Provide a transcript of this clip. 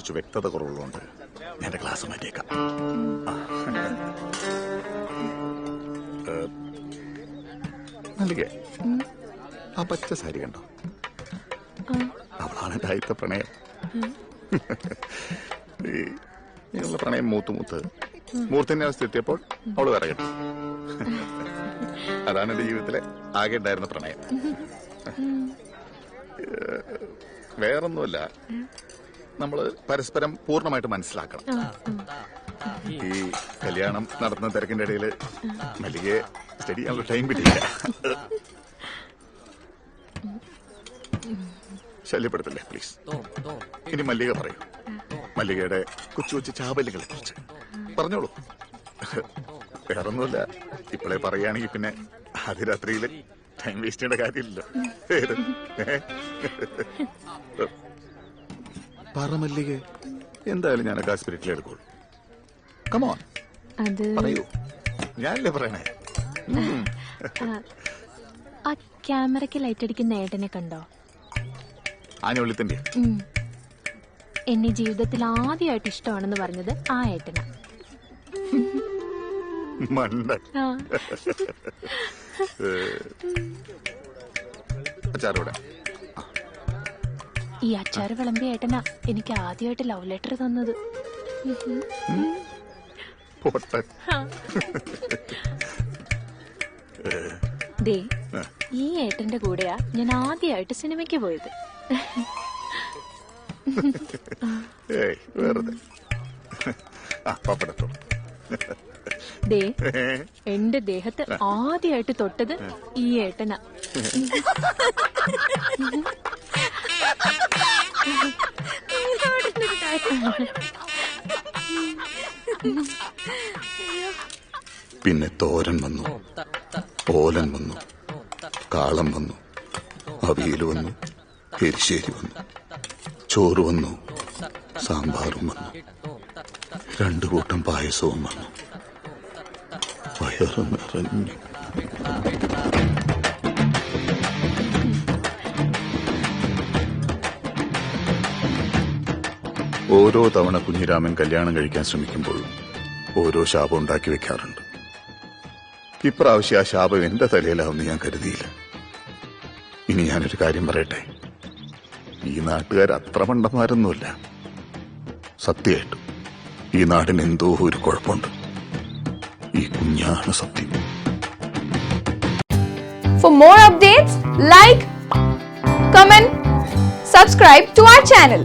കുറച്ച് വ്യക്തത കുറവുള്ളതുകൊണ്ട് ഞാൻ എൻ്റെ ക്ലാസ് മാറ്റിയേക്കാം. മല്ലികേ, ആ പച്ച സാരി കണ്ടോ? അവളാണ് എൻ്റെ ആദ്യത്തെ പ്രണയം. ഞങ്ങളുടെ പ്രണയം മൂർത്തിൻ്റെ അവസ്ഥ എത്തിയപ്പോൾ അവള് വേറെ കിട്ടി. അതാണ് എൻ്റെ ജീവിതത്തിലെ ആകെ ഉണ്ടായിരുന്ന പ്രണയം. വേറൊന്നുമല്ല, നമ്മള് പരസ്പരം പൂർണ്ണമായിട്ട് മനസ്സിലാക്കണം. ഈ കല്യാണം നടത്തുന്ന തിരക്കിന്റെ ഇടയിൽ മല്ലികയെ സ്റ്റഡി ചെയ്യാനുള്ള ടൈം കിട്ടിയില്ല. ശല്യപ്പെടുത്തില്ലേ പ്ലീസ്. ഇനി മല്ലിക പറയൂ, മല്ലികയുടെ കൊച്ചു കൊച്ചു ചാബല്യങ്ങളെ കുറിച്ച് പറഞ്ഞോളൂ. വേറൊന്നുമില്ല, ഇപ്പോഴേ പറയുകയാണെങ്കിൽ പിന്നെ അതിരാത്രിയിൽ ടൈം വേസ്റ്റ് ചെയ്യേണ്ട കാര്യമില്ലല്ലോ. പറ മല്ലികേ, എന്തായാലും ഞാൻ ആ സ്പിരിറ്റിൽ എടുക്കുള്ളൂ. കമോൺ പറയൂ, ഞാനല്ലേ പറയണേ. ആ ക്യാമറയ്ക്ക് ലൈറ്റ് അടിക്കുന്ന ഏട്ടനെ കണ്ടോ? ആഞ്ഞുള്ളിത്തിന്റെ എന്നെ ജീവിതത്തിൽ ആദ്യമായിട്ട് ഇഷ്ടമാണെന്ന് പറഞ്ഞത് ആ ഏട്ടനാ. അച്ചാറോടെ ഈ അച്ചാറ് വിളമ്പിയ ഏട്ടനാ എനിക്ക് ആദ്യമായിട്ട് ലവ് ലെറ്റർ തന്നത്. ദേ, ഈ ഏട്ടന്റെ കൂടെയാ ഞാൻ ആദ്യമായിട്ട് സിനിമയ്ക്ക് പോയത്. ദേ, എന്റെ ദേഹത്ത് ആദ്യമായിട്ട് തൊട്ടത് ഈ ഏട്ടനാ. പിന്നെ തോരൻ വന്നു, ഓലൻ വന്നു, കാളം വന്നു, അവിയൽ വന്നു, എരിശ്ശേരി വന്നു, ചോറ് വന്നു, സാമ്പാറും വന്നു, 2 കൂട്ടം പായസവും വന്നു. വയറ് നിറഞ്ഞു. ഓരോ തവണ കുഞ്ഞിരാമൻ കല്യാണം കഴിക്കാൻ ശ്രമിക്കുമ്പോഴും ഓരോ ശാപം ഉണ്ടാക്കി വെക്കാറുണ്ട്. ഇപ്രാവശ്യം ആ ശാപം എന്റെ തലയിലാവുമെന്ന് ഞാൻ കരുതിയില്ല. ഇനി ഞാനൊരു കാര്യം പറയട്ടെ, ഈ നാട്ടുകാർ അത്ര മണ്ടന്മാരൊന്നുമില്ല. സത്യമായിട്ടും ഈ നാടിന് എന്തോ ഒരു കുഴപ്പമുണ്ട്. ഈ കുഞ്ഞാണ് സത്യം. For more updates, like, comment, subscribe to our channel.